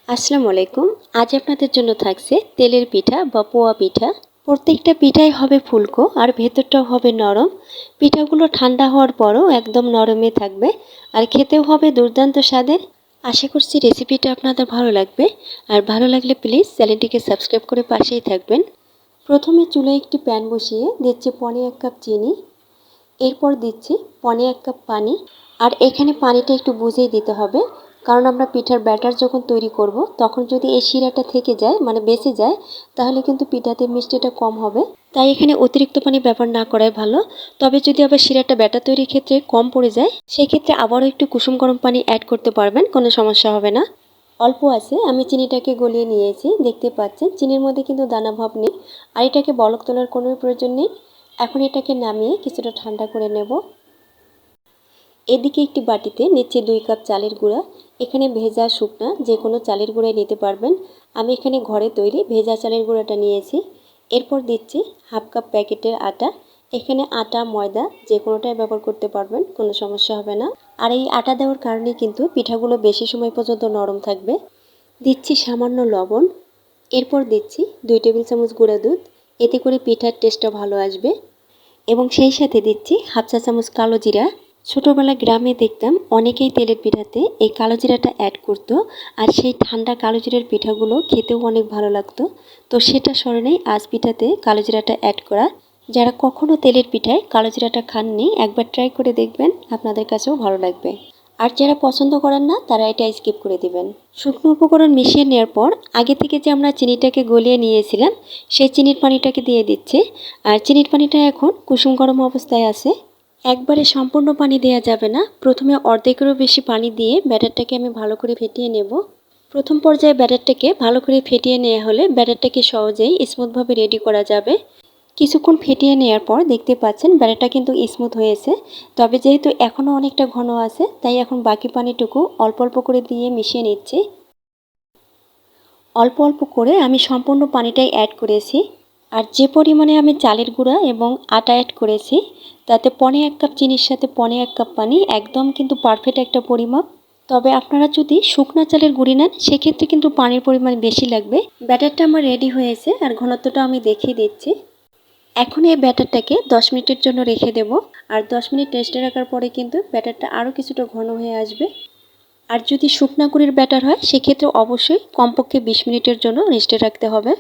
আসসালামু আলাইকুম। আজ আপনাদের জন্য থাকছে তেলের পিঠা বা পোয়া পিঠা। প্রত্যেকটা পিঠাই হবে ফুলকো আর ভেতরটাও হবে নরম। পিঠাগুলো ঠান্ডা হওয়ার পরও একদম নরমই থাকবে আর খেতেও হবে দুর্দান্ত স্বাদের। আশা করছি রেসিপিটা আপনাদের ভালো লাগবে। আর ভালো লাগলে প্লিজ চ্যানেলটিকে সাবস্ক্রাইব করে পাশেই থাকবেন। প্রথমে চুলায় একটি প্যান বসিয়ে দিচ্ছি 1.5 কাপ চিনি। এরপর দিচ্ছি 1.5 কাপ পানি। আর এখানে পানিটা একটু বুঝেই দিতে হবে, কারণ আমরা পিঠার ব্যাটার যখন তৈরি করব তখন যদি এই শিরাটা থেকে যায় মানে বেঁচে যায়, তাহলে কিন্তু পিঠাতে মিষ্টিটা কম হবে। তাই এখানে অতিরিক্ত পানি ব্যবহার না করাই ভালো। তবে যদি আবার শিরাটা ব্যাটার তৈরির ক্ষেত্রে কম পড়ে যায়, সেক্ষেত্রে আবারও একটু কুসুম গরম পানি অ্যাড করতে পারবেন, কোনো সমস্যা হবে না। অল্প আছে আমি চিনিটাকে গলিয়ে নিয়েছি, দেখতে পাচ্ছেন চিনির মধ্যে কিন্তু দানা ভাব নেই। আর এটাকে বলক তোলার কোনো প্রয়োজন নেই। এখন এটাকে নামিয়ে কিছুটা ঠান্ডা করে নেব। এদিকে একটি বাটিতে নিচ্ছে 2 কাপ চালের গুঁড়া। এখানে ভেজা শুকনা যে কোনো চালের গুঁড়াই নিতে পারবেন। আমি এখানে ঘরে তৈরি ভেজা চালের গুঁড়াটা নিয়েছি। এরপর দিচ্ছি 1/2 কাপ প্যাকেটের আটা। এখানে আটা ময়দা যে কোনোটাই ব্যবহার করতে পারবেন, কোনো সমস্যা হবে না। আর এই আটা দেওয়ার কারণে কিন্তু পিঠাগুলো বেশি সময় পর্যন্ত নরম থাকবে। দিচ্ছি সামান্য লবণ। এরপর দিচ্ছি 2 টেবিল চামচ গুঁড়া দুধ। এতে করে পিঠার টেস্টটা ভালো আসবে। এবং সেই সাথে দিচ্ছি 1/2 চা চামচ কালো জিরা। ছোটোবেলায় গ্রামে দেখতাম অনেকেই তেলের পিঠাতে এই কালো জিরাটা অ্যাড করতো। আর সেই ঠান্ডা কালো জিরার পিঠাগুলো খেতেও অনেক ভালো লাগতো। তো সেটা স্মরণেই আজ পিঠাতে কালো জিরাটা অ্যাড করা। যারা কখনও তেলের পিঠায় কালো জিরাটা খাননি, একবার ট্রাই করে দেখবেন, আপনাদের কাছেও ভালো লাগবে। আর যারা পছন্দ করেন না তারা এটা স্কিপ করে দিবেন। শুকনো উপকরণ মিশিয়ে নেওয়ার পর আগে থেকে যে আমরা চিনিটাকে গলিয়ে নিয়েছিলাম সেই চিনির পানিটাকে দিয়ে দিচ্ছি। আর চিনির পানিটা এখন কুসুম গরম অবস্থায় আছে। একবারে সম্পূর্ণ পানি দেওয়া যাবে না, প্রথমে অর্ধেকেরও বেশি পানি দিয়ে ব্যাটারটাকে আমি ভালো করে ফেটিয়ে নেব। প্রথম পর্যায়ে ব্যাটারটাকে ভালো করে ফেটিয়ে নেওয়া হলে ব্যাটারটাকে সহজেই স্মুথভাবে রেডি করা যাবে। কিছুক্ষণ ফেটিয়ে নেওয়ার পর দেখতে পাচ্ছেন ব্যাটারটা কিন্তু স্মুথ হয়েছে। তবে যেহেতু এখনও অনেকটা ঘন আছে, তাই এখন বাকি পানিটুকু অল্প অল্প করে দিয়ে মিশিয়ে নিচ্ছি। অল্প অল্প করে আমি সম্পূর্ণ পানিটাই অ্যাড করেছি। আর যে পরিমাণে আমি চালের গুঁড়া এবং আটা অ্যাড করেছি, তাতে 1.5 কাপ চিনির সাথে 1.5 কাপ পানি একদম কিন্তু পারফেক্ট একটা পরিমাপ। তবে আপনারা যদি শুকনা চালের গুঁড়ি নেন সেক্ষেত্রে কিন্তু পানির পরিমাণ বেশি লাগবে। ব্যাটারটা আমার রেডি হয়েছে আর ঘনত্বটা আমি দেখিয়ে দিচ্ছি। এখন এই ব্যাটারটাকে 10 মিনিটের জন্য রেখে দেব। আর 10 মিনিট রেস্টে রাখার পরে কিন্তু ব্যাটারটা আরও কিছুটা ঘন হয়ে আসবে। আর যদি শুকনা গুঁড়ির ব্যাটার হয় সেক্ষেত্রে অবশ্যই কমপক্ষে 20 মিনিটের জন্য রেস্টে রাখতে হবে।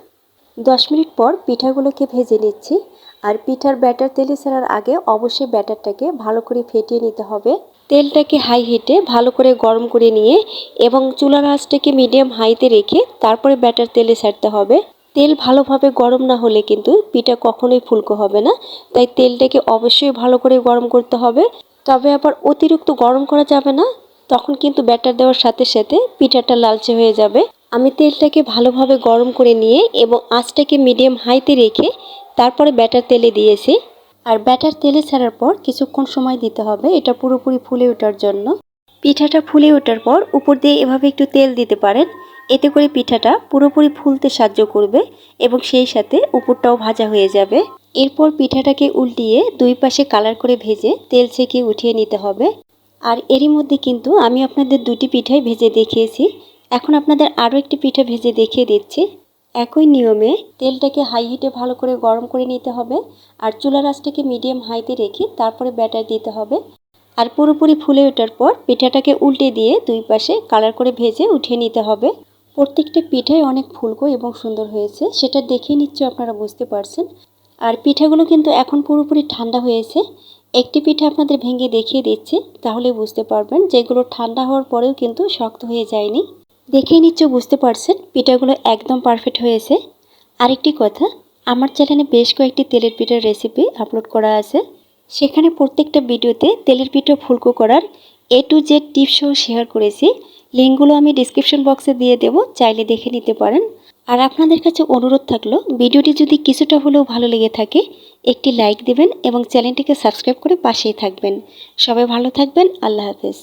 10 মিনিট পর পিঠাগুলোকে ভেজে নিচ্ছি। আর পিঠার ব্যাটার তেলে ছাড়ার আগে অবশ্যই ব্যাটারটাকে ভালো করে ফেটিয়ে নিতে হবে। তেলটাকে হাই হিটে ভালো করে গরম করে নিয়ে এবং চুলার আঁচটাকে মিডিয়াম হাইতে রেখে তারপরে ব্যাটার তেলে ছাড়তে হবে। তেল ভালোভাবে গরম না হলে কিন্তু পিঠা কখনোই ফুলকো হবে না। তাই তেলটাকে অবশ্যই ভালো করে গরম করতে হবে। তবে আবার অতিরিক্ত গরম করা যাবে না, তখন কিন্তু ব্যাটার দেওয়ার সাথে সাথে পিঠাটা লালচে হয়ে যাবে। আমি তেলটাকে ভালোভাবে গরম করে নিয়ে এবং আঁচটাকে মিডিয়াম হাইতে রেখে তারপরে ব্যাটার তেলে দিয়েছি। আর ব্যাটার তেলে ছাড়ার পর কিছুক্ষণ সময় দিতে হবে এটা পুরোপুরি ফুলে ওঠার জন্য। পিঠাটা ফুলে ওঠার পর উপর দিয়ে এভাবে একটু তেল দিতে পারেন। এতে করে পিঠাটা পুরোপুরি ফুলতে সাহায্য করবে এবং সেই সাথে উপরটাও ভাজা হয়ে যাবে। এরপর পিঠাটাকে উল্টিয়ে দুই পাশে কালার করে ভেজে তেল ছেঁকে উঠিয়ে নিতে হবে। আর এরই মধ্যে কিন্তু আমি আপনাদের দুটি পিঠাই ভেজে দেখিয়েছি। এখন আপনাদের আরও একটি পিঠা ভেজে দেখিয়ে দিচ্ছি। একই নিয়মে তেলটাকে হাই হিটে ভালো করে গরম করে নিতে হবে। আর চুলার আঁচটাকে মিডিয়াম হাইতে রেখে তারপরে ব্যাটার দিতে হবে। আর পুরোপুরি ফুলে ওঠার পর পিঠাটাকে উল্টে দিয়ে দুই পাশে কালার করে ভেজে উঠিয়ে নিতে হবে। প্রত্যেকটা পিঠাই অনেক ফুলকো এবং সুন্দর হয়েছে, সেটা দেখে নিশ্চয়ই আপনারা বুঝতে পারছেন। আর পিঠাগুলো কিন্তু এখন পুরোপুরি ঠান্ডা হয়েছে। একটি পিঠা আপনাদের ভেঙে দেখিয়ে দিচ্ছি, তাহলে বুঝতে পারবেন যেগুলো ঠান্ডা হওয়ার পরেও কিন্তু শক্ত হয়ে যায়নি। দেখেই নিশ্চয় বুঝতে পারছেন পিঠাগুলো একদম পারফেক্ট হয়েছে। আরেকটি কথা, আমার চ্যানেলে বেশ কয়েকটি তেলের পিঠার রেসিপি আপলোড করা আছে। সেখানে প্রত্যেকটা ভিডিওতে তেলের পিঠা ফুলকো করার A to Z টিপসও শেয়ার করেছি। লিঙ্কগুলো আমি ডিসক্রিপশন বক্সে দিয়ে দেব, চাইলে দেখে নিতে পারেন। আর আপনাদের কাছে অনুরোধ থাকলো, ভিডিওটি যদি কিছুটা হলেও ভালো লেগে থাকে একটি লাইক দেবেন এবং চ্যানেলটিকে সাবস্ক্রাইব করে পাশেই থাকবেন। সবাই ভালো থাকবেন। আল্লাহ হাফেজ।